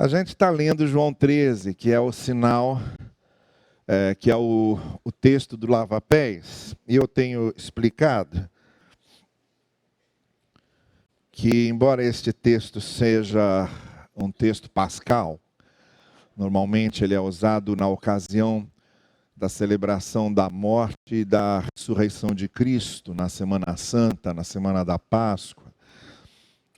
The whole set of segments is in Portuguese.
A gente está lendo João 13, que é o sinal, que é o texto do lava-pés, e eu tenho explicado que, embora este texto seja um texto pascal, normalmente ele é usado na ocasião da celebração da morte e da ressurreição de Cristo, na Semana Santa, na Semana da Páscoa.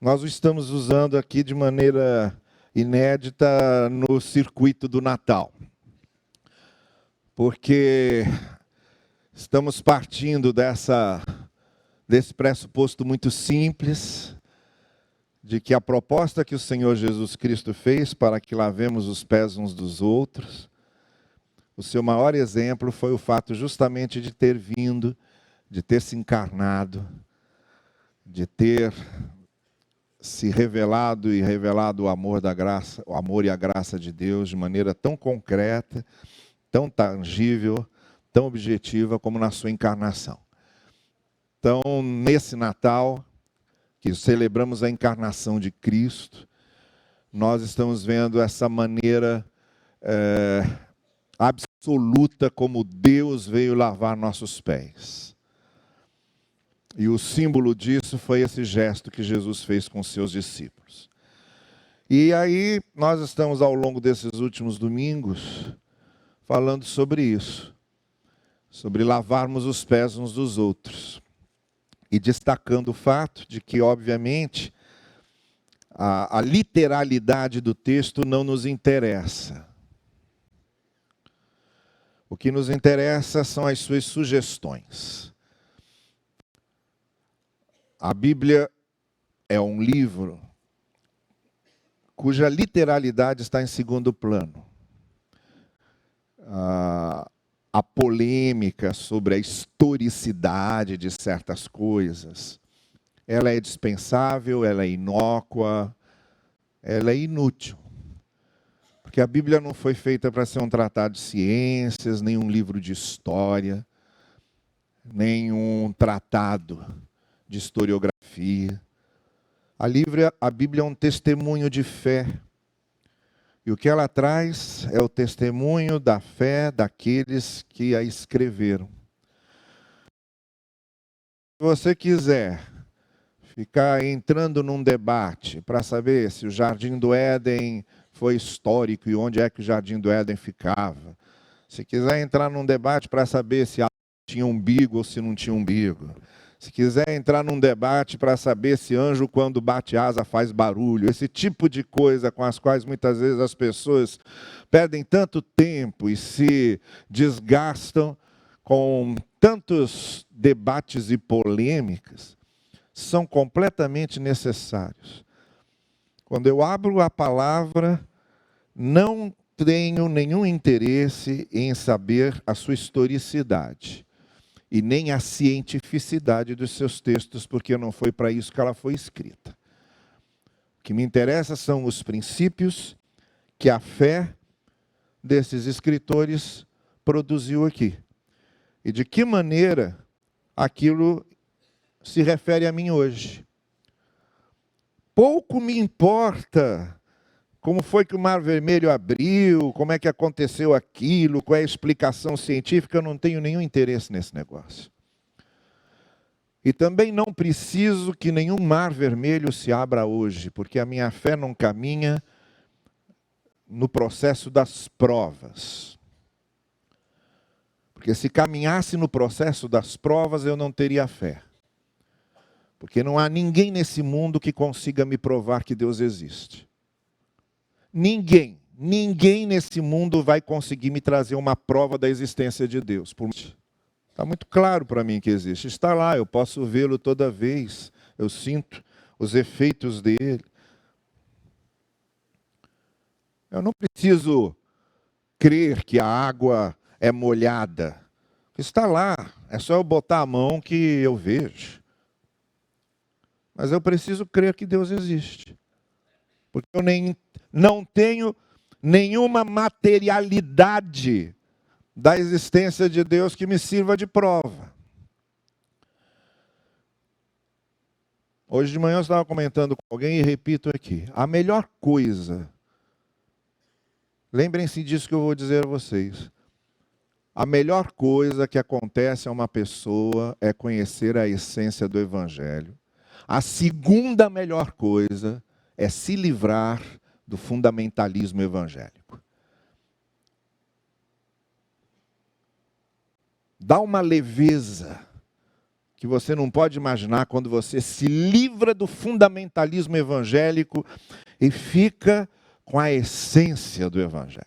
Nós o estamos usando aqui de maneira inédita no circuito do Natal, porque estamos partindo desse pressuposto muito simples, de que a proposta que o Senhor Jesus Cristo fez para que lavemos os pés uns dos outros, o seu maior exemplo foi o fato justamente de ter vindo, de ter se encarnado, de ter se revelado e revelado o amor da graça, o amor e a graça de Deus de maneira tão concreta, tão tangível, tão objetiva como na sua encarnação. Então, nesse Natal, que celebramos a encarnação de Cristo, nós estamos vendo essa maneira absoluta como Deus veio lavar nossos pés. E o símbolo disso foi esse gesto que Jesus fez com seus discípulos. E aí, nós estamos ao longo desses últimos domingos falando sobre isso, sobre lavarmos os pés uns dos outros. E destacando o fato de que, obviamente, a literalidade do texto não nos interessa. O que nos interessa são as suas sugestões. A Bíblia é um livro cuja literalidade está em segundo plano. A polêmica sobre a historicidade de certas coisas, ela é dispensável, ela é inócua, ela é inútil. Porque a Bíblia não foi feita para ser um tratado de ciências, nem um livro de história, nem um tratado de historiografia. A Bíblia é um testemunho de fé. E o que ela traz é o testemunho da fé daqueles que a escreveram. Se você quiser ficar entrando num debate para saber se o Jardim do Éden foi histórico e onde é que o Jardim do Éden ficava, se quiser entrar num debate para saber se tinha umbigo ou se não tinha umbigo, se quiser entrar num debate para saber se anjo quando bate asa faz barulho, esse tipo de coisa com as quais muitas vezes as pessoas perdem tanto tempo e se desgastam com tantos debates e polêmicas, são completamente necessários. Quando eu abro a palavra, não tenho nenhum interesse em saber a sua historicidade e nem a cientificidade dos seus textos, porque não foi para isso que ela foi escrita. O que me interessa são os princípios que a fé desses escritores produziu aqui. E de que maneira aquilo se refere a mim hoje. Pouco me importa como foi que o Mar Vermelho abriu, como é que aconteceu aquilo, qual é a explicação científica, eu não tenho nenhum interesse nesse negócio. E também não preciso que nenhum Mar Vermelho se abra hoje, porque a minha fé não caminha no processo das provas. Porque se caminhasse no processo das provas, eu não teria fé. Porque não há ninguém nesse mundo que consiga me provar que Deus existe. Ninguém nesse mundo vai conseguir me trazer uma prova da existência de Deus. Está muito claro para mim que existe. Está lá, eu posso vê-lo toda vez. Eu sinto os efeitos dele. Eu não preciso crer que a água é molhada. Está lá, é só eu botar a mão que eu vejo. Mas eu preciso crer que Deus existe. Porque eu não tenho nenhuma materialidade da existência de Deus que me sirva de prova. Hoje de manhã eu estava comentando com alguém e repito aqui. A melhor coisa Lembrem-se disso que eu vou dizer a vocês. A melhor coisa que acontece a uma pessoa é conhecer a essência do Evangelho. A segunda melhor coisa é se livrar do fundamentalismo evangélico. Dá uma leveza que você não pode imaginar quando você se livra do fundamentalismo evangélico e fica com a essência do Evangelho.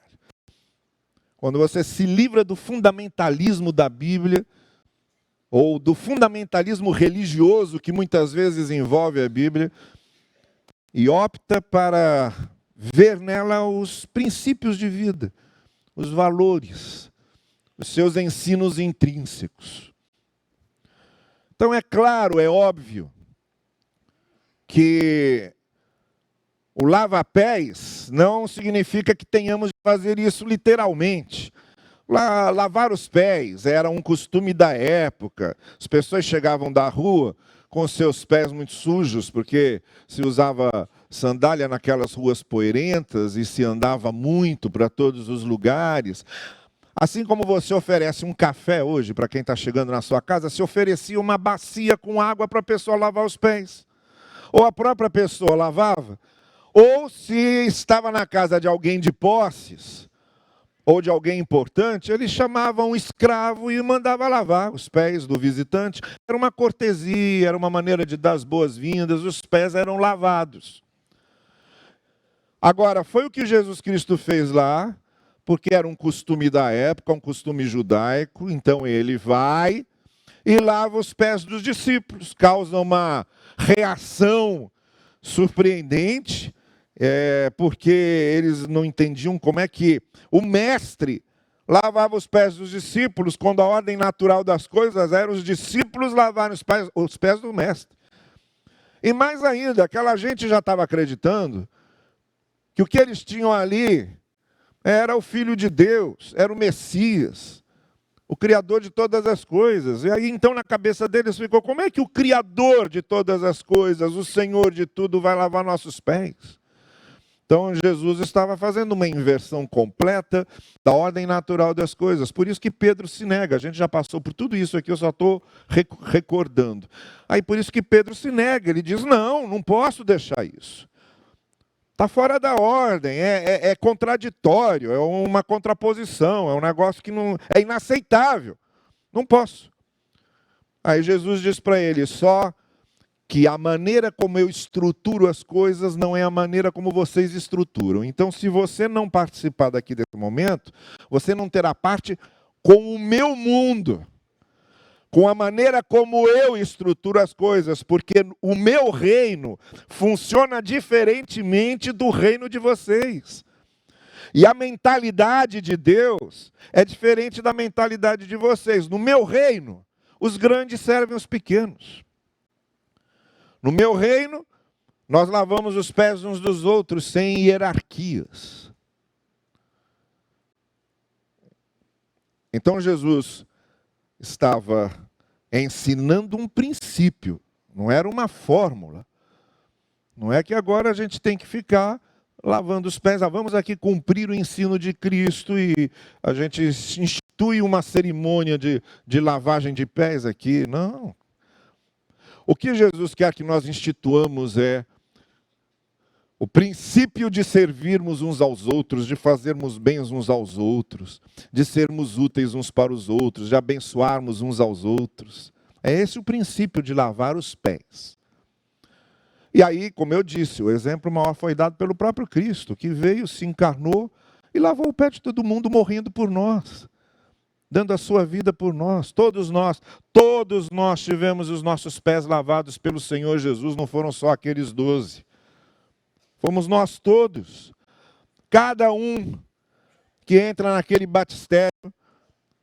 Quando você se livra do fundamentalismo da Bíblia, ou do fundamentalismo religioso que muitas vezes envolve a Bíblia, e opta para ver nela os princípios de vida, os valores, os seus ensinos intrínsecos. Então é claro, é óbvio, que o lava-pés não significa que tenhamos de fazer isso literalmente. Lavar os pés era um costume da época. As pessoas chegavam da rua com seus pés muito sujos, porque se usava sandália naquelas ruas poeirentas e se andava muito para todos os lugares. Assim como você oferece um café hoje para quem está chegando na sua casa, se oferecia uma bacia com água para a pessoa lavar os pés. Ou a própria pessoa lavava, ou se estava na casa de alguém de posses, ou de alguém importante, ele chamava um escravo e mandava lavar os pés do visitante. Era uma cortesia, era uma maneira de dar as boas-vindas, os pés eram lavados. Agora, foi o que Jesus Cristo fez lá, porque era um costume da época, um costume judaico, então ele vai e lava os pés dos discípulos, causa uma reação surpreendente, porque eles não entendiam como é que o mestre lavava os pés dos discípulos, quando a ordem natural das coisas era os discípulos lavarem os pés do mestre. E mais ainda, aquela gente já estava acreditando que o que eles tinham ali era o Filho de Deus, era o Messias, o Criador de todas as coisas. E aí então na cabeça deles ficou, como é que o Criador de todas as coisas, o Senhor de tudo, vai lavar nossos pés? Então Jesus estava fazendo uma inversão completa da ordem natural das coisas. Por isso que Pedro se nega. A gente já passou por tudo isso aqui, eu só estou recordando. Aí por isso que Pedro se nega. Ele diz, não posso deixar isso. Está fora da ordem, é contraditório, é uma contraposição, é um negócio que não é inaceitável. Não posso. Aí Jesus diz para ele, só que a maneira como eu estruturo as coisas não é a maneira como vocês estruturam. Então, se você não participar daqui desse momento, você não terá parte com o meu mundo, com a maneira como eu estruturo as coisas, porque o meu reino funciona diferentemente do reino de vocês. E a mentalidade de Deus é diferente da mentalidade de vocês. No meu reino, os grandes servem os pequenos. No meu reino, nós lavamos os pés uns dos outros sem hierarquias. Então Jesus estava ensinando um princípio, não era uma fórmula. Não é que agora a gente tem que ficar lavando os pés. Vamos aqui cumprir o ensino de Cristo e a gente institui uma cerimônia de lavagem de pés aqui. Não. O que Jesus quer que nós instituamos é o princípio de servirmos uns aos outros, de fazermos bem uns aos outros, de sermos úteis uns para os outros, de abençoarmos uns aos outros. É esse o princípio de lavar os pés. E aí, como eu disse, o exemplo maior foi dado pelo próprio Cristo, que veio, se encarnou e lavou o pé de todo mundo, morrendo por nós, dando a sua vida por nós. Todos nós tivemos os nossos pés lavados pelo Senhor Jesus, não foram só aqueles 12. Fomos nós todos. Cada um que entra naquele batistério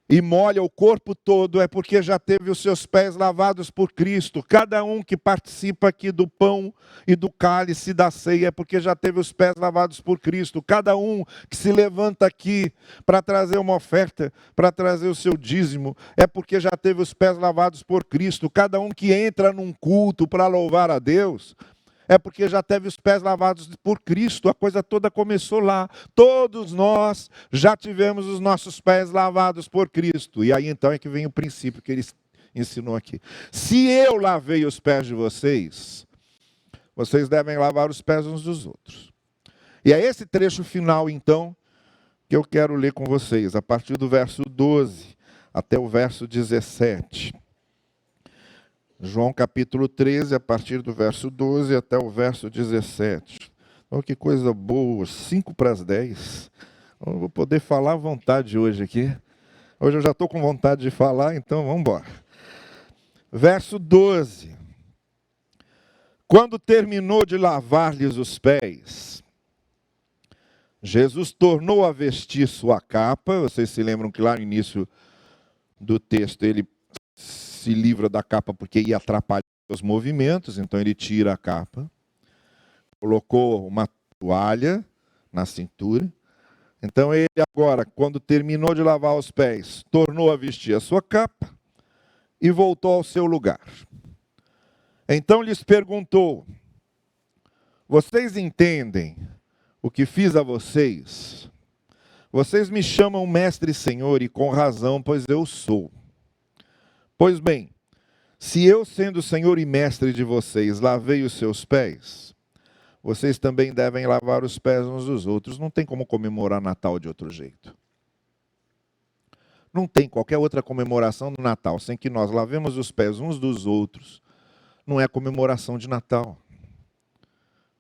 e molha o corpo todo é porque já teve os seus pés lavados por Cristo. Cada um que participa aqui do pão e do cálice da ceia é porque já teve os pés lavados por Cristo. Cada um que se levanta aqui para trazer uma oferta, para trazer o seu dízimo, é porque já teve os pés lavados por Cristo. Cada um que entra num culto para louvar a Deus, é porque já teve os pés lavados por Cristo, a coisa toda começou lá. Todos nós já tivemos os nossos pés lavados por Cristo. E aí então é que vem o princípio que ele ensinou aqui. Se eu lavei os pés de vocês, vocês devem lavar os pés uns dos outros. E é esse trecho final, então, que eu quero ler com vocês, a partir do verso 12 até o verso 17. João capítulo 13, a partir do verso 12 até o verso 17. Oh, que coisa boa, 5 para as 10. Eu vou poder falar à vontade hoje aqui. Hoje eu já estou com vontade de falar, então vamos embora. Verso 12. Quando terminou de lavar-lhes os pés, Jesus tornou a vestir sua capa. Vocês se lembram que lá no início do texto ele se livra da capa porque ia atrapalhar os movimentos, então ele tira a capa, colocou uma toalha na cintura. Então ele agora, quando terminou de lavar os pés, tornou a vestir a sua capa e voltou ao seu lugar. Então lhes perguntou: vocês entendem o que fiz a vocês? Vocês me chamam mestre e senhor, e com razão, pois eu sou. Pois bem, se eu, sendo senhor e mestre de vocês, lavei os seus pés, vocês também devem lavar os pés uns dos outros. Não tem como comemorar Natal de outro jeito. Não tem qualquer outra comemoração do Natal sem que nós lavemos os pés uns dos outros. Não é comemoração de Natal.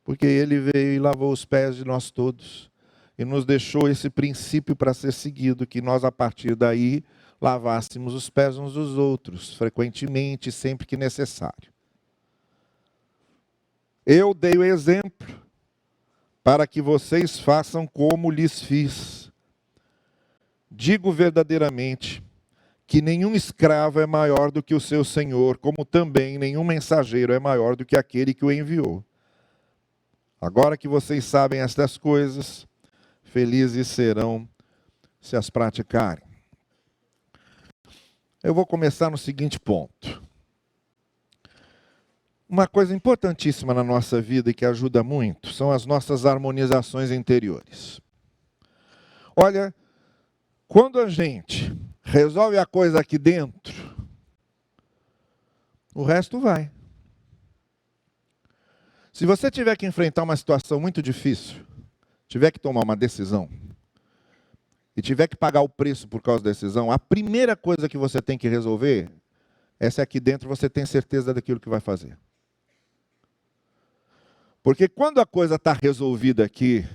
Porque ele veio e lavou os pés de nós todos. E nos deixou esse princípio para ser seguido, que nós, a partir daí, lavássemos os pés uns dos outros, frequentemente, sempre que necessário. Eu dei o exemplo para que vocês façam como lhes fiz. Digo verdadeiramente que nenhum escravo é maior do que o seu senhor, como também nenhum mensageiro é maior do que aquele que o enviou. Agora que vocês sabem estas coisas, felizes serão se as praticarem. Eu vou começar no seguinte ponto. Uma coisa importantíssima na nossa vida e que ajuda muito são as nossas harmonizações interiores. Olha, quando a gente resolve a coisa aqui dentro, o resto vai. Se você tiver que enfrentar uma situação muito difícil, tiver que tomar uma decisão, e tiver que pagar o preço por causa da decisão, a primeira coisa que você tem que resolver é se aqui dentro você tem certeza daquilo que vai fazer. Porque quando a coisa está resolvida aqui,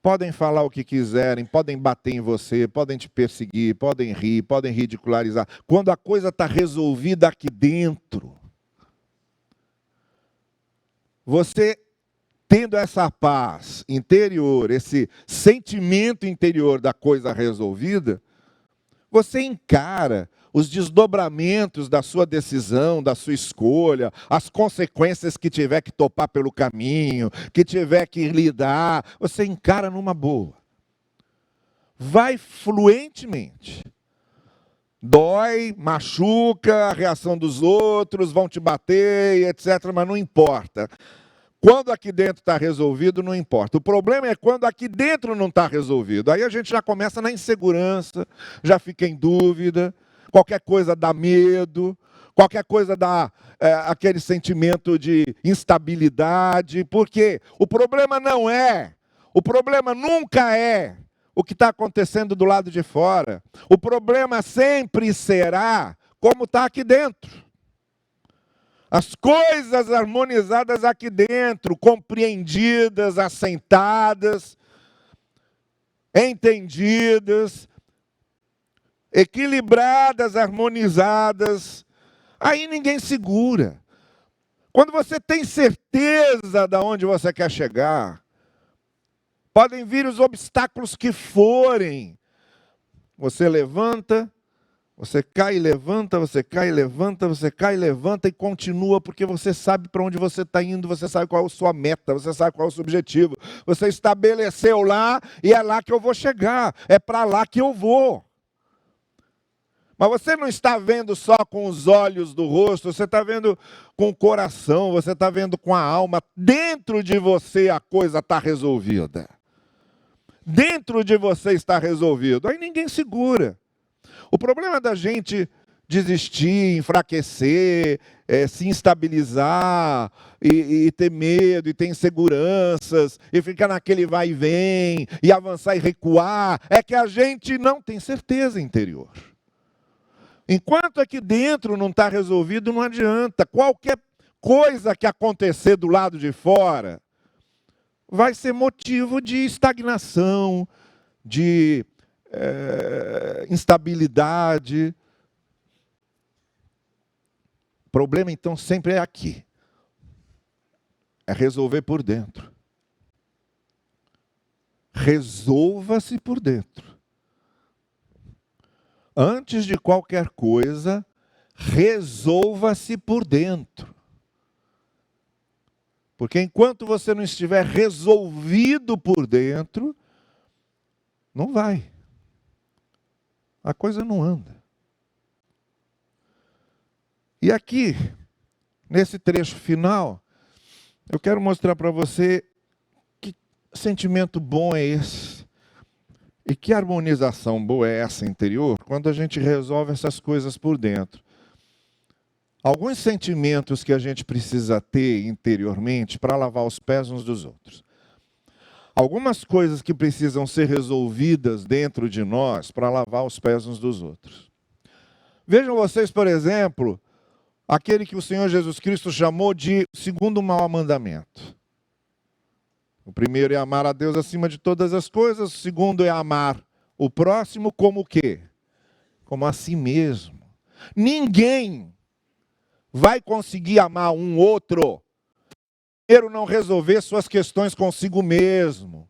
podem falar o que quiserem, podem bater em você, podem te perseguir, podem rir, podem ridicularizar. Quando a coisa está resolvida aqui dentro, você tendo essa paz interior, esse sentimento interior da coisa resolvida, você encara os desdobramentos da sua decisão, da sua escolha, as consequências que tiver que topar pelo caminho, que tiver que lidar, você encara numa boa. Vai fluentemente. Dói, machuca, a reação dos outros, vão te bater, etc., mas não importa. Quando aqui dentro está resolvido, não importa. O problema é quando aqui dentro não está resolvido. Aí a gente já começa na insegurança, já fica em dúvida, qualquer coisa dá medo, qualquer coisa dá aquele sentimento de instabilidade. Porque o problema o problema nunca é o que está acontecendo do lado de fora. O problema sempre será como está aqui dentro. As coisas harmonizadas aqui dentro, compreendidas, assentadas, entendidas, equilibradas, harmonizadas, aí ninguém segura. Quando você tem certeza de onde você quer chegar, podem vir os obstáculos que forem. Você levanta, você cai e levanta, você cai e levanta, você cai e levanta e continua, porque você sabe para onde você está indo, você sabe qual é a sua meta, você sabe qual é o seu objetivo. Você estabeleceu lá e é lá que eu vou chegar, é para lá que eu vou. Mas você não está vendo só com os olhos do rosto, você está vendo com o coração, você está vendo com a alma. Dentro de você a coisa está resolvida. Dentro de você está resolvido. Aí ninguém segura. O problema da gente desistir, enfraquecer, se instabilizar, e ter medo, e ter inseguranças, e ficar naquele vai e vem, e avançar e recuar, é que a gente não tem certeza interior. Enquanto aqui dentro não está resolvido, não adianta. Qualquer coisa que acontecer do lado de fora vai ser motivo de estagnação, de instabilidade. O problema, então, sempre é aqui. É resolver por dentro. Resolva-se por dentro. Antes de qualquer coisa, resolva-se por dentro. Porque enquanto você não estiver resolvido por dentro, não vai. A coisa não anda. E aqui, nesse trecho final, eu quero mostrar para você que sentimento bom é esse. E que harmonização boa é essa interior quando a gente resolve essas coisas por dentro. Alguns sentimentos que a gente precisa ter interiormente para lavar os pés uns dos outros. Algumas coisas que precisam ser resolvidas dentro de nós para lavar os pés uns dos outros. Vejam vocês, por exemplo, aquele que o Senhor Jesus Cristo chamou de segundo maior mandamento. O primeiro é amar a Deus acima de todas as coisas. O segundo é amar o próximo como o quê? Como a si mesmo. Ninguém vai conseguir amar um outro. Primeiro não resolver suas questões consigo mesmo.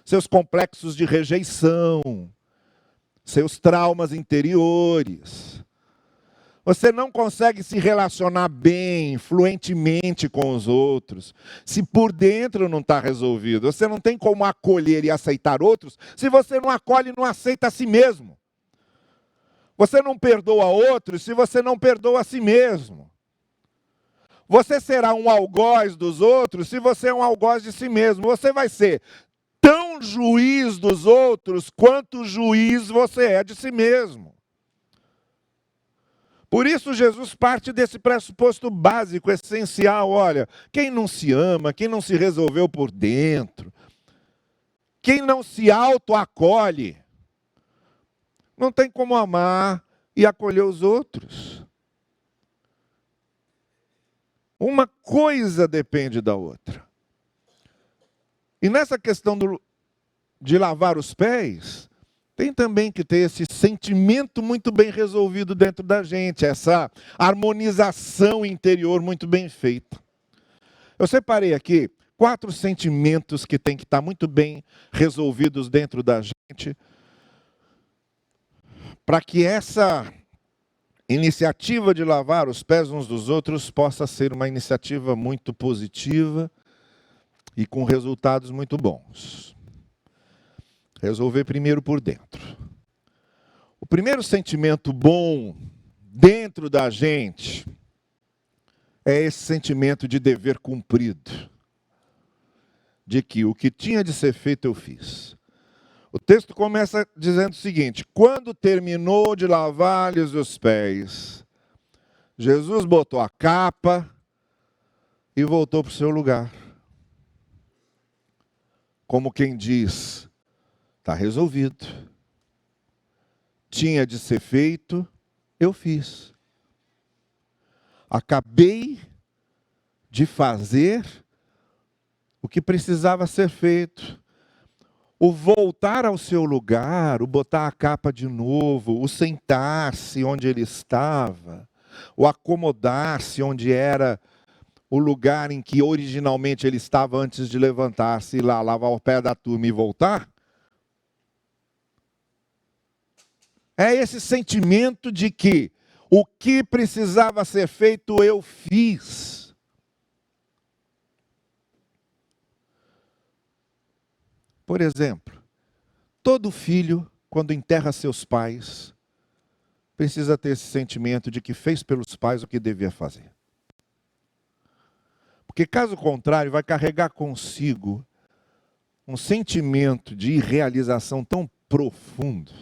Seus complexos de rejeição. Seus traumas interiores. Você não consegue se relacionar bem, fluentemente com os outros, se por dentro não está resolvido. Você não tem como acolher e aceitar outros, se você não acolhe e não aceita a si mesmo. Você não perdoa outros, se você não perdoa a si mesmo. Você será um algoz dos outros, se você é um algoz de si mesmo. Você vai ser tão juiz dos outros, quanto juiz você é de si mesmo. Por isso Jesus parte desse pressuposto básico, essencial. Olha, quem não se ama, quem não se resolveu por dentro, quem não se autoacolhe, não tem como amar e acolher os outros. Uma coisa depende da outra. E nessa questão de lavar os pés, tem também que ter esse sentimento muito bem resolvido dentro da gente, essa harmonização interior muito bem feita. Eu separei aqui 4 sentimentos que tem que estar muito bem resolvidos dentro da gente, para que essa iniciativa de lavar os pés uns dos outros possa ser uma iniciativa muito positiva e com resultados muito bons. Resolver primeiro por dentro. O primeiro sentimento bom dentro da gente é esse sentimento de dever cumprido. De que o que tinha de ser feito eu fiz. O texto começa dizendo o seguinte: quando terminou de lavar-lhes os pés, Jesus botou a capa e voltou para o seu lugar. Como quem diz, está resolvido. Tinha de ser feito, eu fiz. Acabei de fazer o que precisava ser feito. O voltar ao seu lugar, o botar a capa de novo, o sentar-se onde ele estava, o acomodar-se onde era o lugar em que originalmente ele estava antes de levantar-se e lá lavar o pé da turma e voltar. É esse sentimento de que o que precisava ser feito eu fiz. Por exemplo, todo filho, quando enterra seus pais, precisa ter esse sentimento de que fez pelos pais o que devia fazer. Porque caso contrário, vai carregar consigo um sentimento de irrealização tão profundo.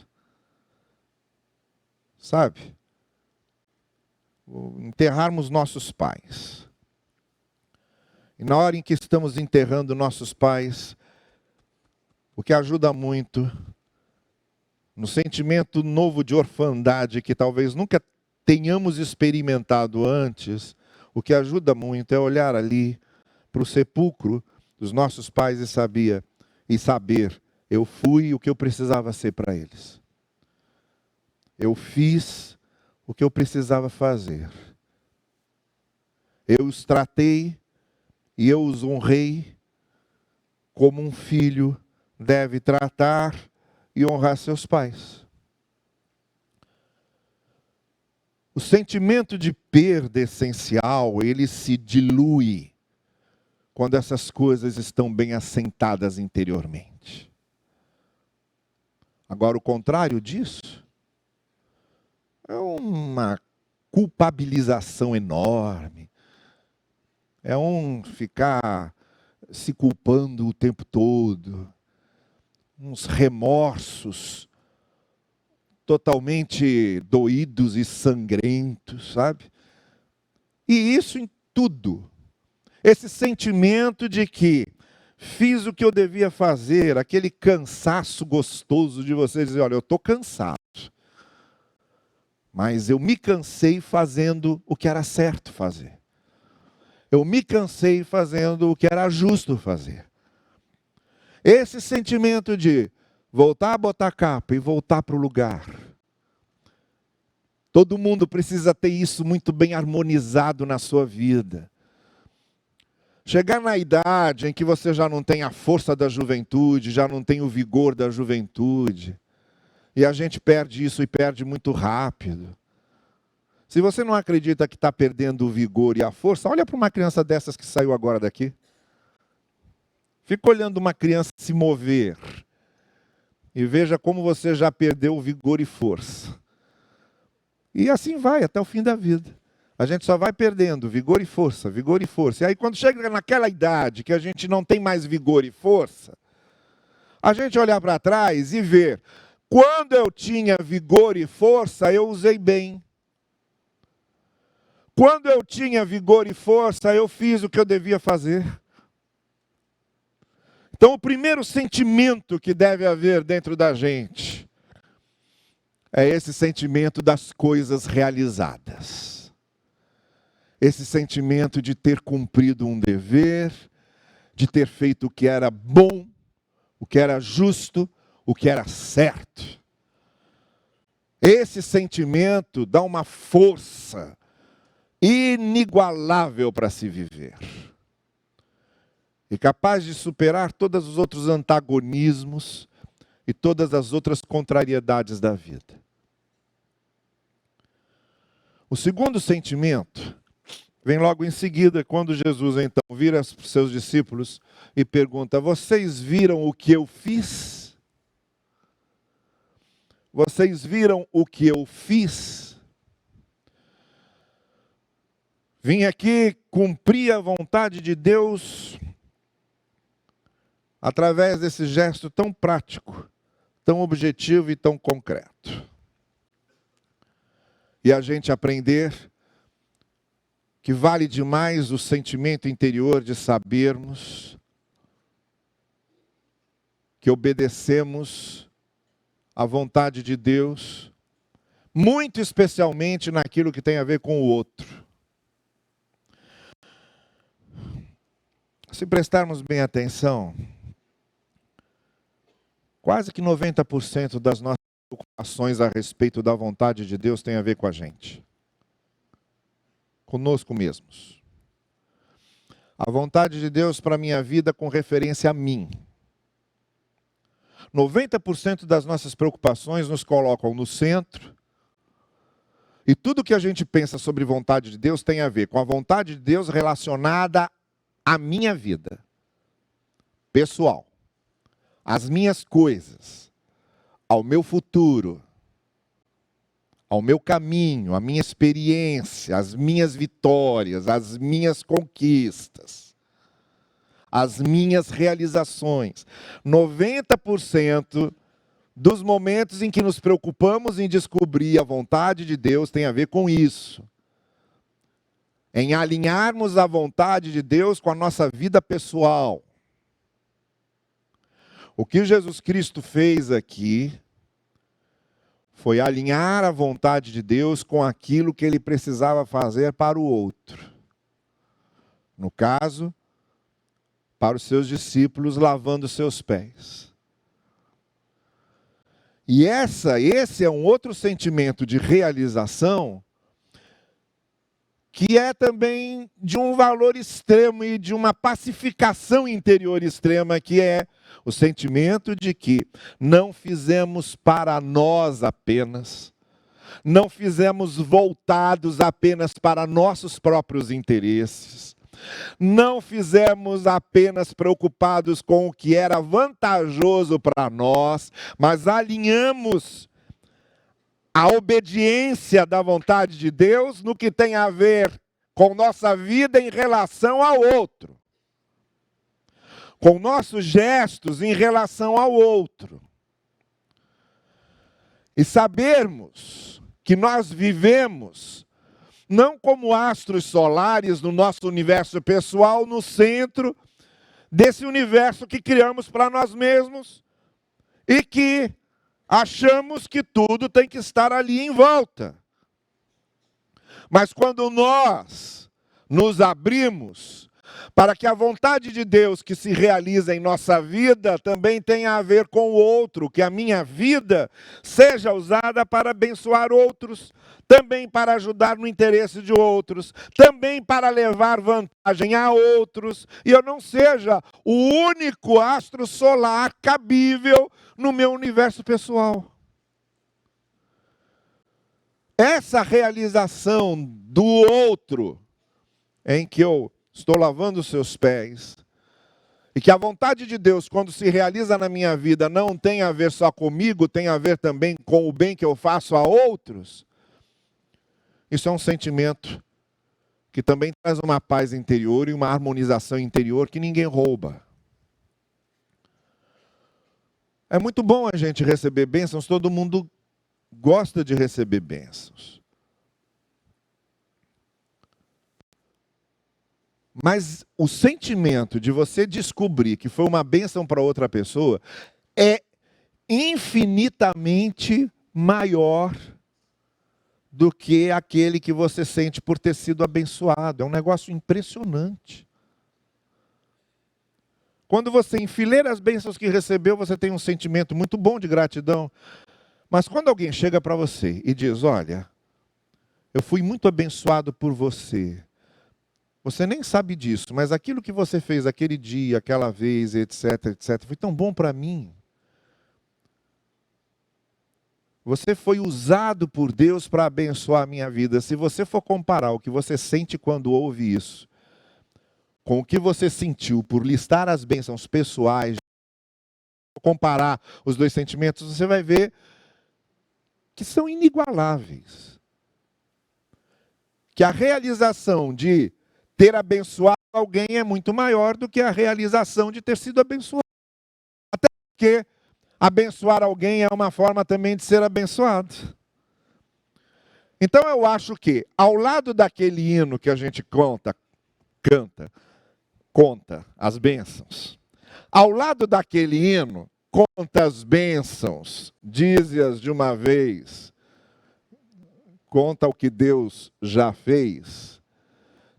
Sabe? Enterrarmos nossos pais. E na hora em que estamos enterrando nossos pais, o que ajuda muito, no sentimento novo de orfandade que talvez nunca tenhamos experimentado antes, o que ajuda muito é olhar ali para o sepulcro dos nossos pais e saber, eu fui o que eu precisava ser para eles. Eu fiz o que eu precisava fazer. Eu os tratei e eu os honrei como um filho deve tratar e honrar seus pais. O sentimento de perda essencial, ele se dilui quando essas coisas estão bem assentadas interiormente. Agora, o contrário disso é uma culpabilização enorme. É um ficar se culpando o tempo todo. Uns remorsos totalmente doídos e sangrentos, sabe? E isso em tudo. Esse sentimento de que fiz o que eu devia fazer, aquele cansaço gostoso de você dizer, olha, eu estou cansado. Mas eu me cansei fazendo o que era certo fazer. Eu me cansei fazendo o que era justo fazer. Esse sentimento de voltar a botar a capa e voltar para o lugar. Todo mundo precisa ter isso muito bem harmonizado na sua vida. Chegar na idade em que você já não tem a força da juventude, já não tem o vigor da juventude. E a gente perde isso e perde muito rápido. Se você não acredita que está perdendo o vigor e a força, olha para uma criança dessas que saiu agora daqui. Fica olhando uma criança se mover. E veja como você já perdeu o vigor e força. E assim vai até o fim da vida. A gente só vai perdendo vigor e força, vigor e força. E aí quando chega naquela idade que a gente não tem mais vigor e força, a gente olhar para trás e ver, quando eu tinha vigor e força, eu usei bem. Quando eu tinha vigor e força, eu fiz o que eu devia fazer. Então, o primeiro sentimento que deve haver dentro da gente é esse sentimento das coisas realizadas. Esse sentimento de ter cumprido um dever, de ter feito o que era bom, o que era justo, o que era certo. Esse sentimento dá uma força inigualável para se viver. E capaz de superar todos os outros antagonismos e todas as outras contrariedades da vida. O segundo sentimento vem logo em seguida, quando Jesus então vira para os seus discípulos e pergunta, vocês viram o que eu fiz? Vocês viram o que eu fiz? Vim aqui cumprir a vontade de Deus através desse gesto tão prático, tão objetivo e tão concreto. E a gente aprender que vale demais o sentimento interior de sabermos que obedecemos à vontade de Deus, muito especialmente naquilo que tem a ver com o outro. Se prestarmos bem atenção, quase que 90% das nossas preocupações a respeito da vontade de Deus tem a ver com a gente. Conosco mesmos. A vontade de Deus para a minha vida com referência a mim. 90% das nossas preocupações nos colocam no centro. E tudo que a gente pensa sobre vontade de Deus tem a ver com a vontade de Deus relacionada à minha vida pessoal, às minhas coisas, ao meu futuro, ao meu caminho, à minha experiência, às minhas vitórias, às minhas conquistas, às minhas realizações. 90% dos momentos em que nos preocupamos em descobrir a vontade de Deus tem a ver com isso. Em alinharmos a vontade de Deus com a nossa vida pessoal. O que Jesus Cristo fez aqui foi alinhar a vontade de Deus com aquilo que ele precisava fazer para o outro. No caso, para os seus discípulos, lavando seus pés. E esse é um outro sentimento de realização que é também de um valor extremo e de uma pacificação interior extrema, que é o sentimento de que não fizemos para nós apenas, não fizemos voltados apenas para nossos próprios interesses, não fizemos apenas preocupados com o que era vantajoso para nós, mas alinhamos a obediência da vontade de Deus no que tem a ver com nossa vida em relação ao outro, com nossos gestos em relação ao outro. E sabermos que nós vivemos não como astros solares no nosso universo pessoal, no centro desse universo que criamos para nós mesmos e que achamos que tudo tem que estar ali em volta. Mas quando nós nos abrimos para que a vontade de Deus que se realiza em nossa vida também tenha a ver com o outro, que a minha vida seja usada para abençoar outros, também para ajudar no interesse de outros, também para levar vantagem a outros, e eu não seja o único astro solar cabível no meu universo pessoal. Essa realização do outro, em que eu estou lavando os seus pés, e que a vontade de Deus, quando se realiza na minha vida, não tem a ver só comigo, tem a ver também com o bem que eu faço a outros, isso é um sentimento que também traz uma paz interior e uma harmonização interior que ninguém rouba. É muito bom a gente receber bênçãos, todo mundo gosta de receber bênçãos. Mas o sentimento de você descobrir que foi uma bênção para outra pessoa é infinitamente maior do que aquele que você sente por ter sido abençoado. É um negócio impressionante. Quando você enfileira as bênçãos que recebeu, você tem um sentimento muito bom de gratidão. Mas quando alguém chega para você e diz, olha, eu fui muito abençoado por você. Você nem sabe disso, mas aquilo que você fez aquele dia, aquela vez, etc, etc, foi tão bom para mim. Você foi usado por Deus para abençoar a minha vida. Se você for comparar o que você sente quando ouve isso, com o que você sentiu por listar as bênçãos pessoais, comparar os dois sentimentos, você vai ver que são inigualáveis. Que a realização de ter abençoado alguém é muito maior do que a realização de ter sido abençoado. Até porque abençoar alguém é uma forma também de ser abençoado. Então eu acho que, ao lado daquele hino que a gente conta as bênçãos, ao lado daquele hino, conta as bênçãos, dize-as de uma vez, conta o que Deus já fez,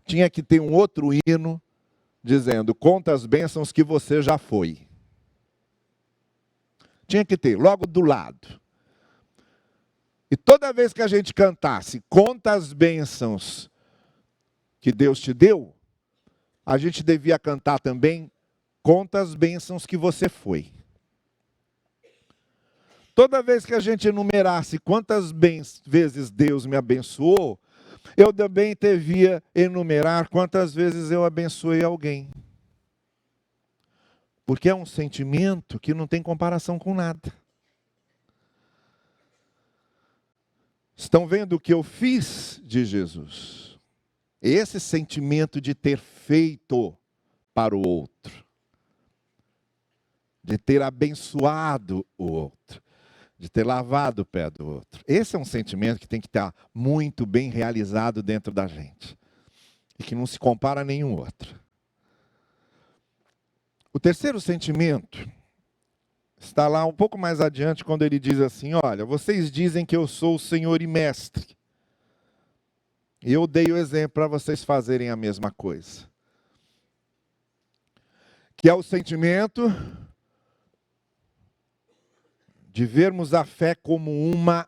tinha que ter um outro hino dizendo, conta as bênçãos que você já foi. Tinha que ter, logo do lado. E toda vez que a gente cantasse, conta as bênçãos que Deus te deu, a gente devia cantar também, conta as bênçãos que você foi. Toda vez que a gente enumerasse quantas vezes Deus me abençoou, eu também devia enumerar quantas vezes eu abençoei alguém. Porque é um sentimento que não tem comparação com nada. Estão vendo o que eu fiz de Jesus? Esse sentimento de ter feito para o outro, de ter abençoado o outro, de ter lavado o pé do outro. Esse é um sentimento que tem que estar muito bem realizado dentro da gente e que não se compara a nenhum outro. O terceiro sentimento está lá um pouco mais adiante, quando ele diz assim: olha, vocês dizem que eu sou o Senhor e Mestre. E eu dei o exemplo para vocês fazerem a mesma coisa. Que é o sentimento de vermos a fé como uma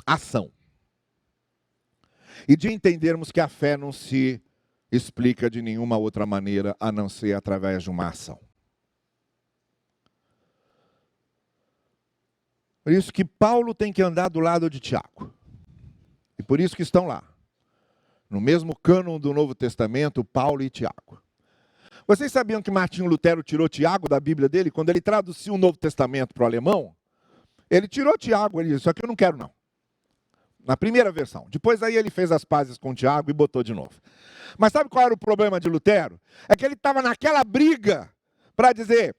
ação. E de entendermos que a fé não se explica de nenhuma outra maneira a não ser através de uma ação. Por isso que Paulo tem que andar do lado de Tiago. E por isso que estão lá. No mesmo cânon do Novo Testamento, Paulo e Tiago. Vocês sabiam que Martinho Lutero tirou Tiago da Bíblia dele? Quando ele traduziu o Novo Testamento para o alemão, ele tirou Tiago, ele disse: isso aqui eu não quero não. Na primeira versão. Depois aí ele fez as pazes com Tiago e botou de novo. Mas sabe qual era o problema de Lutero? É que ele estava naquela briga para dizer: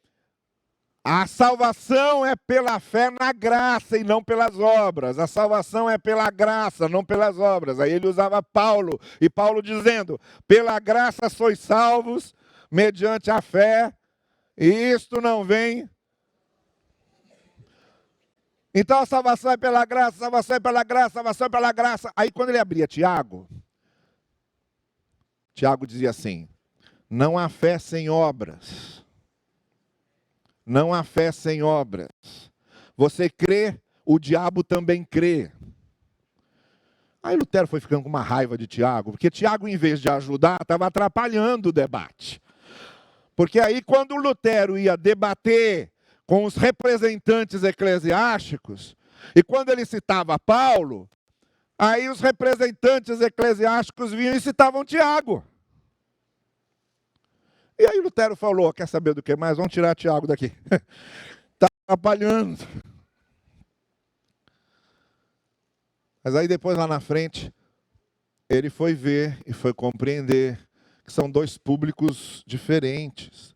a salvação é pela fé na graça e não pelas obras. A salvação é pela graça, não pelas obras. Aí ele usava Paulo, e Paulo dizendo: pela graça sois salvos, mediante a fé, e isto não vem. Então a salvação é pela graça, a salvação é pela graça, a salvação é pela graça. Aí quando ele abria Tiago, Tiago dizia assim: não há fé sem obras. Não há fé sem obras. Você crê, o diabo também crê. Aí Lutero foi ficando com uma raiva de Tiago, porque Tiago, em vez de ajudar, estava atrapalhando o debate. Porque aí, quando Lutero ia debater com os representantes eclesiásticos, e quando ele citava Paulo, aí os representantes eclesiásticos vinham e citavam Tiago. E aí Lutero falou: quer saber do que mais? Vamos tirar Tiago daqui. Está atrapalhando. Mas aí depois, lá na frente, ele foi ver e foi compreender que são dois públicos diferentes.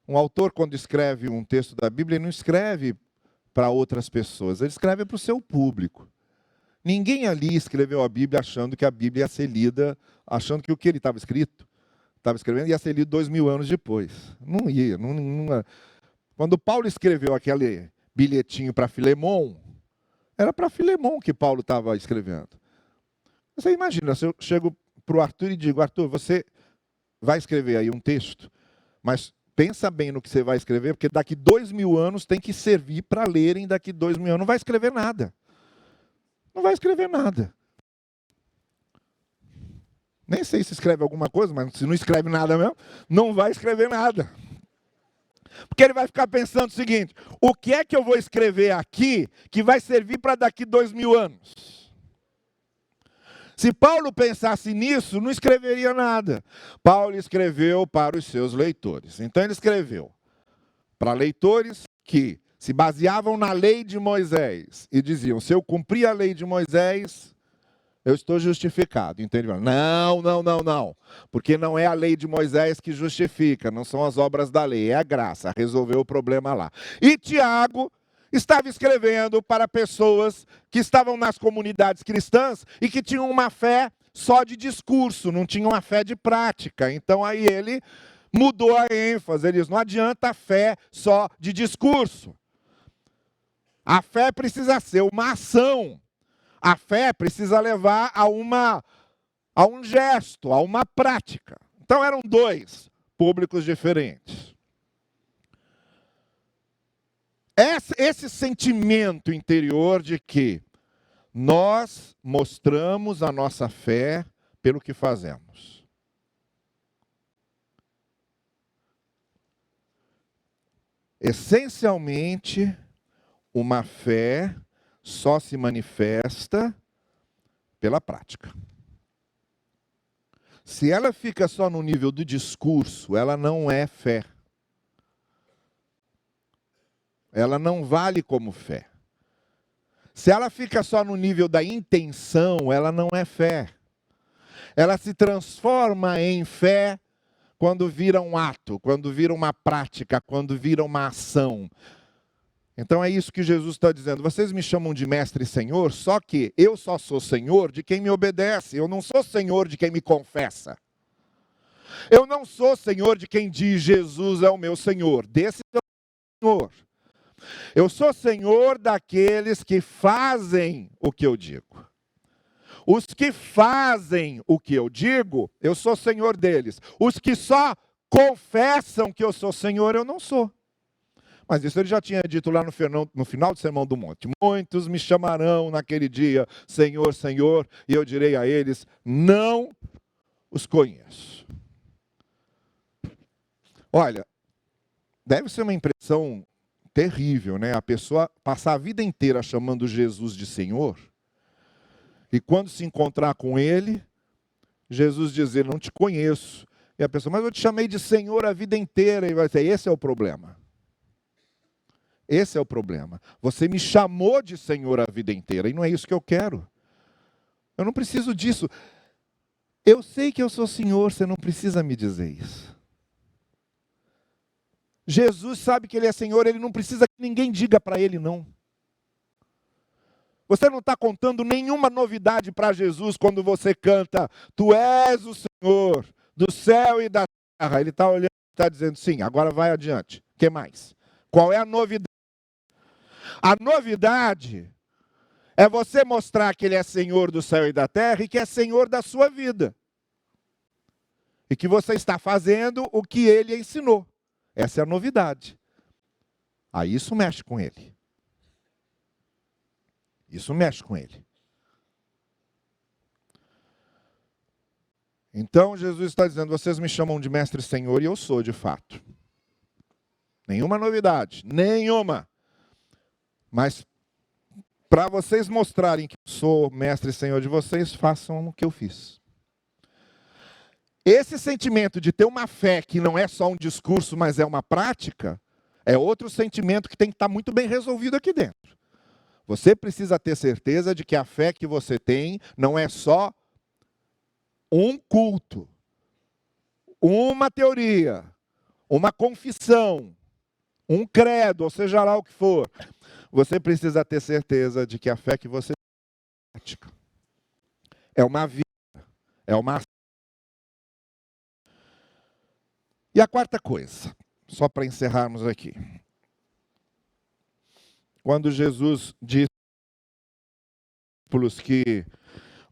Um autor, quando escreve um texto da Bíblia, ele não escreve para outras pessoas, ele escreve para o seu público. Ninguém ali escreveu a Bíblia achando que a Bíblia ia ser lida, achando que o que ele estava escrevendo ia ser lido 2000 anos depois. Não ia. Quando Paulo escreveu aquele bilhetinho para Filemon, era para Filemon que Paulo estava escrevendo. Você imagina, se eu chego para o Arthur e digo: Arthur, você vai escrever aí um texto, mas pensa bem no que você vai escrever, porque daqui 2000 anos tem que servir para lerem daqui 2000 anos. Não vai escrever nada. Não vai escrever nada. Nem sei se escreve alguma coisa, mas se não escreve nada mesmo, não vai escrever nada. Porque ele vai ficar pensando o seguinte: o que é que eu vou escrever aqui que vai servir para daqui 2000 anos? Se Paulo pensasse nisso, não escreveria nada. Paulo escreveu para os seus leitores. Então ele escreveu para leitores que se baseavam na lei de Moisés e diziam: se eu cumprir a lei de Moisés, eu estou justificado. Então ele fala: não. Porque não é a lei de Moisés que justifica, não são as obras da lei, é a graça. Resolveu o problema lá. E Tiago estava escrevendo para pessoas que estavam nas comunidades cristãs e que tinham uma fé só de discurso, não tinham uma fé de prática. Então aí ele mudou a ênfase. Ele diz: não adianta a fé só de discurso. A fé precisa ser uma ação. A fé precisa levar a um gesto, a uma prática. Então eram dois públicos diferentes. Esse sentimento interior de que nós mostramos a nossa fé pelo que fazemos. Essencialmente, uma fé só se manifesta pela prática. Se ela fica só no nível do discurso, ela não é fé. Ela não vale como fé. Se ela fica só no nível da intenção, ela não é fé. Ela se transforma em fé quando vira um ato, quando vira uma prática, quando vira uma ação. Então é isso que Jesus está dizendo. Vocês me chamam de mestre e senhor, só que eu só sou senhor de quem me obedece. Eu não sou senhor de quem me confessa. Eu não sou senhor de quem diz Jesus é o meu senhor. Desse senhor. Eu sou senhor daqueles que fazem o que eu digo. Os que fazem o que eu digo, eu sou senhor deles. Os que só confessam que eu sou senhor, eu não sou. Mas isso ele já tinha dito lá no final do Sermão do Monte. Muitos me chamarão naquele dia, Senhor, Senhor, e eu direi a eles, não os conheço. Olha, deve ser uma impressão terrível, né? A pessoa passar a vida inteira chamando Jesus de Senhor, e quando se encontrar com ele, Jesus dizer, não te conheço. E a pessoa, mas eu te chamei de Senhor a vida inteira. E vai dizer, esse é o problema. Esse é o problema. Você me chamou de Senhor a vida inteira, e não é isso que eu quero. Eu não preciso disso. Eu sei que eu sou Senhor, você não precisa me dizer isso. Jesus sabe que Ele é Senhor, Ele não precisa que ninguém diga para Ele não. Você não está contando nenhuma novidade para Jesus quando você canta, Tu és o Senhor do céu e da terra. Ele está olhando e está dizendo, sim, agora vai adiante. O que mais? Qual é a novidade? A novidade é você mostrar que Ele é Senhor do céu e da terra e que é Senhor da sua vida. E que você está fazendo o que Ele ensinou. Essa é a novidade. Aí isso mexe com Ele. Isso mexe com Ele. Então Jesus está dizendo, vocês me chamam de mestre e senhor, e eu sou de fato. Nenhuma novidade, nenhuma. Mas para vocês mostrarem que eu sou mestre e senhor de vocês, façam o que eu fiz. Esse sentimento de ter uma fé que não é só um discurso, mas é uma prática, é outro sentimento que tem que estar muito bem resolvido aqui dentro. Você precisa ter certeza de que a fé que você tem não é só um culto, uma teoria, uma confissão, um credo, ou seja lá o que for. Você precisa ter certeza de que a fé que você tem é prática. É uma vida, é uma ação. E a quarta coisa, só para encerrarmos aqui. Quando Jesus disse aos discípulos que,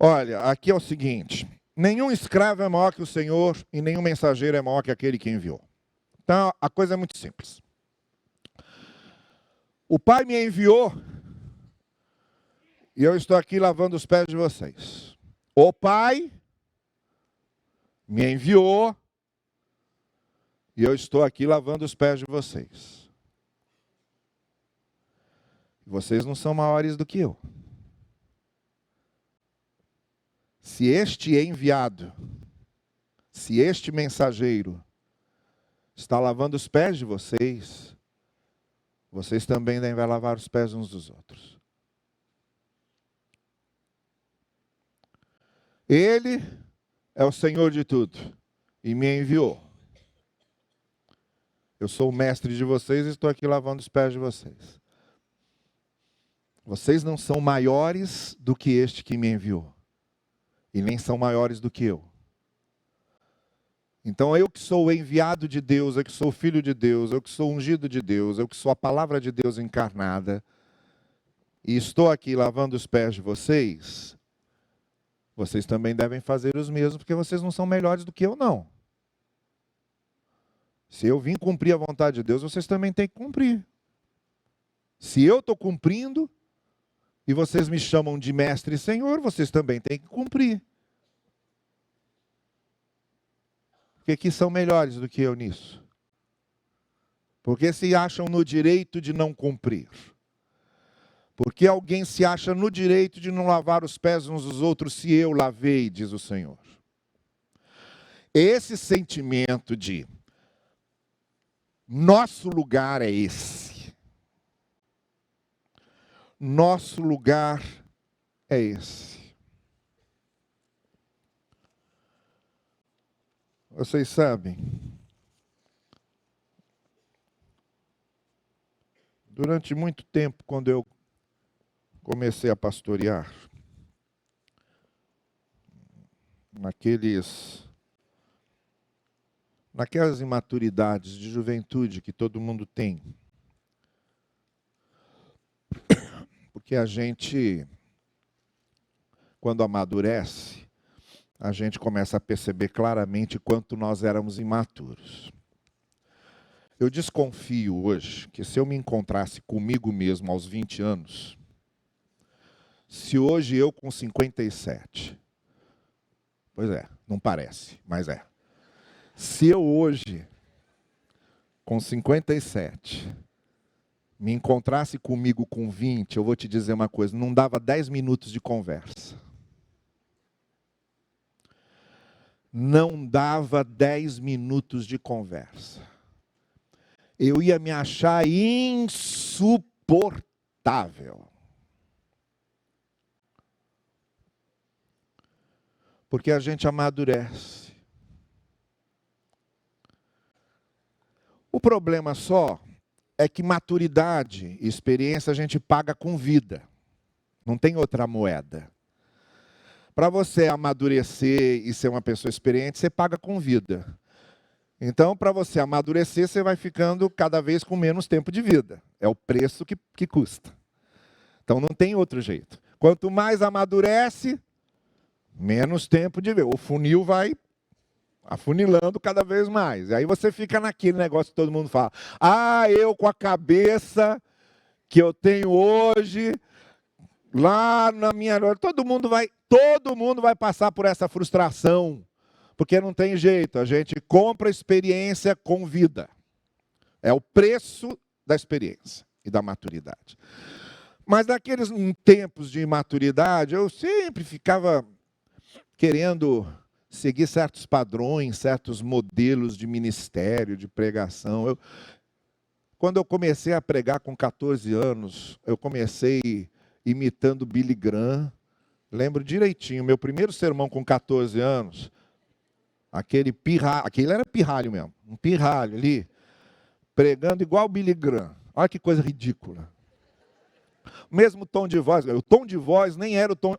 olha, aqui é o seguinte, nenhum escravo é maior que o Senhor e nenhum mensageiro é maior que aquele que enviou. Então, a coisa é muito simples. O Pai me enviou e eu estou aqui lavando os pés de vocês. O Pai me enviou e eu estou aqui lavando os pés de vocês. Vocês não são maiores do que eu. Se este enviado, se este mensageiro está lavando os pés de vocês, vocês também devem lavar os pés uns dos outros. Ele é o Senhor de tudo e me enviou. Eu sou o mestre de vocês e estou aqui lavando os pés de vocês. Vocês não são maiores do que este que me enviou. E nem são maiores do que eu. Então eu que sou o enviado de Deus, eu que sou o filho de Deus, eu que sou o ungido de Deus, eu que sou a palavra de Deus encarnada, e estou aqui lavando os pés de vocês, vocês também devem fazer os mesmos, porque vocês não são melhores do que eu, não. Se eu vim cumprir a vontade de Deus, vocês também têm que cumprir. Se eu estou cumprindo, e vocês me chamam de mestre e senhor, vocês também têm que cumprir. Porque que são melhores do que eu nisso? Porque se acham no direito de não cumprir. Porque alguém se acha no direito de não lavar os pés uns dos outros se eu lavei, diz o Senhor. Esse sentimento de nosso lugar é esse. Nosso lugar é esse. Vocês sabem, durante muito tempo, quando eu comecei a pastorear, naquelas imaturidades de juventude que todo mundo tem, porque a gente, quando amadurece, a gente começa a perceber claramente quanto nós éramos imaturos. Eu desconfio hoje que se eu me encontrasse comigo mesmo aos 20 anos, se hoje eu com 57, pois é, não parece, mas é. Se eu hoje, com 57, me encontrasse comigo com 20, eu vou te dizer uma coisa, não dava 10 minutos de conversa. Não dava 10 minutos de conversa. Eu ia me achar insuportável. Porque a gente amadurece. O problema só é que maturidade e experiência a gente paga com vida. Não tem outra moeda. Para você amadurecer e ser uma pessoa experiente, você paga com vida. Então, para você amadurecer, você vai ficando cada vez com menos tempo de vida. É o preço que custa. Então, não tem outro jeito. Quanto mais amadurece, menos tempo de vida. O funil vai afunilando cada vez mais. E aí você fica naquele negócio que todo mundo fala. Ah, eu com a cabeça que eu tenho hoje, lá na minha... Todo mundo vai passar por essa frustração. Porque não tem jeito, a gente compra experiência com vida. É o preço da experiência e da maturidade. Mas naqueles tempos de imaturidade, eu sempre ficava querendo seguir certos padrões, certos modelos de ministério, de pregação. Quando eu comecei a pregar com 14 anos, eu comecei imitando Billy Graham. Lembro direitinho, meu primeiro sermão com 14 anos... Aquele era pirralho mesmo, um pirralho ali, pregando igual o Billy Graham. Olha que coisa ridícula. Mesmo tom de voz, o tom de voz nem era o tom...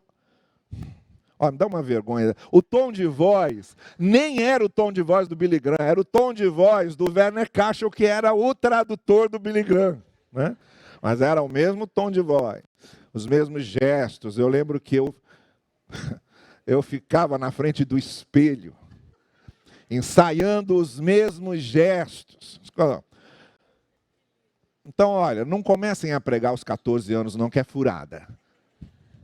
Olha, me dá uma vergonha. O tom de voz nem era o tom de voz do Billy Graham, era o tom de voz do Werner Cashel, que era o tradutor do Billy Graham, né? Mas era o mesmo tom de voz, os mesmos gestos. Eu lembro que eu ficava na frente do espelho, ensaiando os mesmos gestos. Então, olha, não comecem a pregar aos 14 anos, não, que é furada.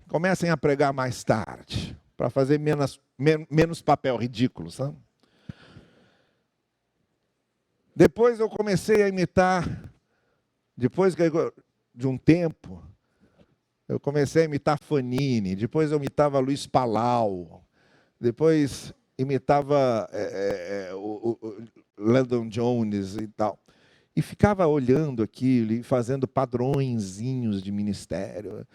Comecem a pregar mais tarde, para fazer menos papel ridículo, sabe? Depois eu comecei a imitar, depois de um tempo, eu comecei a imitar Fanini, depois eu imitava Luiz Palau, depois imitava o Landon Jones e tal. E ficava olhando aquilo e fazendo padrõezinhos de ministério.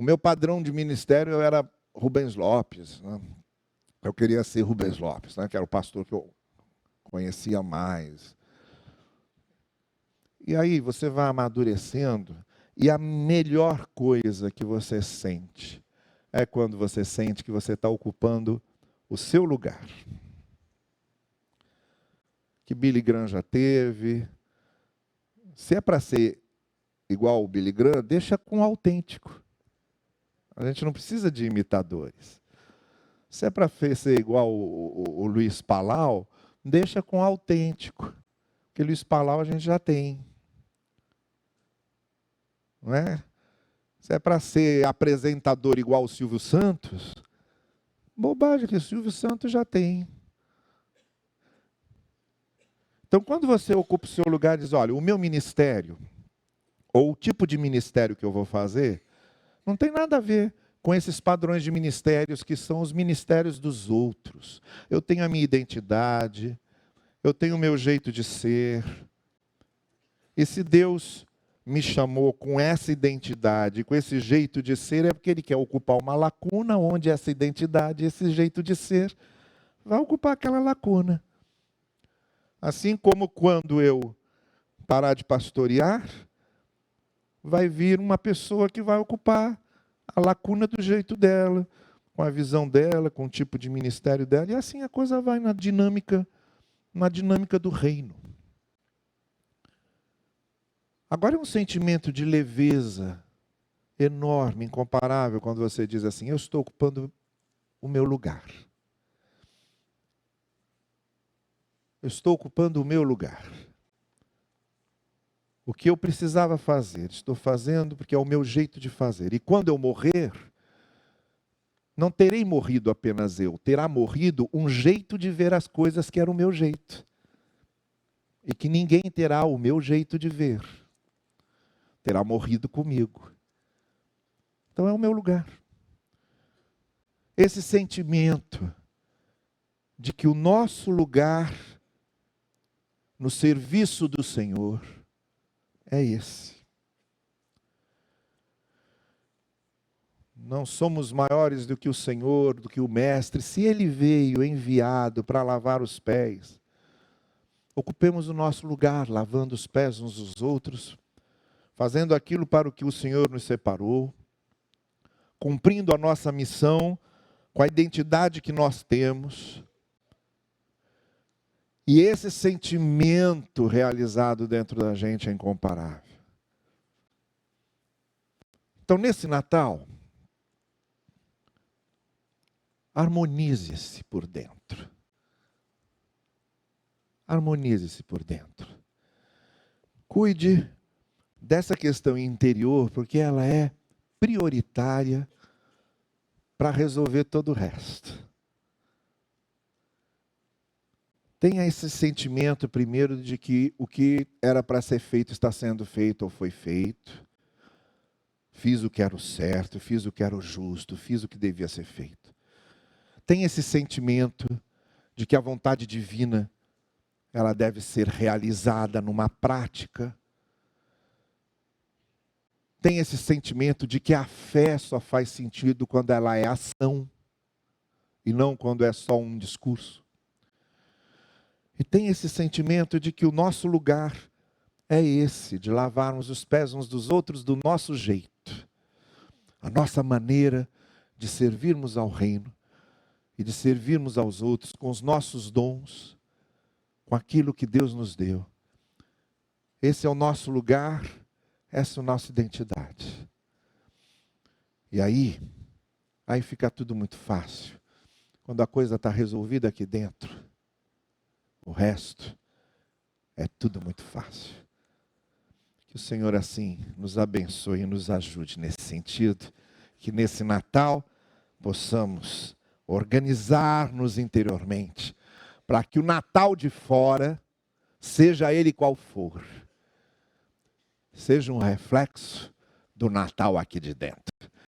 O meu padrão de ministério era Rubens Lopes, né? Eu queria ser Rubens Lopes, né? Que era o pastor que eu conhecia mais. E aí você vai amadurecendo, e a melhor coisa que você sente é quando você sente que você está ocupando o seu lugar. Que Billy Graham já teve. Se é para ser igual o Billy Graham, deixa com autêntico. A gente não precisa de imitadores. Se é para ser igual o Luiz Palau, deixa com autêntico. Porque Luiz Palau a gente já tem. Não é? Se é para ser apresentador igual o Silvio Santos, bobagem, que o Silvio Santos já tem. Então, quando você ocupa o seu lugar e diz, olha, o meu ministério, ou o tipo de ministério que eu vou fazer, não tem nada a ver com esses padrões de ministérios que são os ministérios dos outros. Eu tenho a minha identidade, eu tenho o meu jeito de ser. E se Deus me chamou com essa identidade, com esse jeito de ser, é porque Ele quer ocupar uma lacuna onde essa identidade, esse jeito de ser, vai ocupar aquela lacuna. Assim como quando eu parar de pastorear, vai vir uma pessoa que vai ocupar a lacuna do jeito dela, com a visão dela, com o tipo de ministério dela, e assim a coisa vai na dinâmica do reino. Agora é um sentimento de leveza enorme, incomparável, quando você diz assim, eu estou ocupando o meu lugar. Eu estou ocupando o meu lugar. O que eu precisava fazer, estou fazendo porque é o meu jeito de fazer. E quando eu morrer, não terei morrido apenas eu, terá morrido um jeito de ver as coisas que era o meu jeito. E que ninguém terá o meu jeito de ver. Terá morrido comigo. Então é o meu lugar. Esse sentimento de que o nosso lugar no serviço do Senhor é esse. Não somos maiores do que o Senhor, do que o Mestre. Se Ele veio enviado para lavar os pés, ocupemos o nosso lugar, lavando os pés uns dos outros, fazendo aquilo para o que o Senhor nos separou, cumprindo a nossa missão com a identidade que nós temos. E esse sentimento realizado dentro da gente é incomparável. Então, nesse Natal, harmonize-se por dentro. Harmonize-se por dentro. Cuide dessa questão interior, porque ela é prioritária para resolver todo o resto. Tenha esse sentimento primeiro de que o que era para ser feito está sendo feito ou foi feito. Fiz o que era o certo, fiz o que era o justo, fiz o que devia ser feito. Tenha esse sentimento de que a vontade divina, ela deve ser realizada numa prática. Tem esse sentimento de que a fé só faz sentido quando ela é ação e não quando é só um discurso. E tem esse sentimento de que o nosso lugar é esse, de lavarmos os pés uns dos outros do nosso jeito. A nossa maneira de servirmos ao reino e de servirmos aos outros com os nossos dons, com aquilo que Deus nos deu. Esse é o nosso lugar, essa é a nossa identidade. E aí fica tudo muito fácil. Quando a coisa está resolvida aqui dentro, o resto é tudo muito fácil. Que o Senhor assim nos abençoe e nos ajude nesse sentido. Que nesse Natal possamos organizar-nos interiormente. Para que o Natal de fora, seja ele qual for, seja um reflexo do Natal aqui de dentro.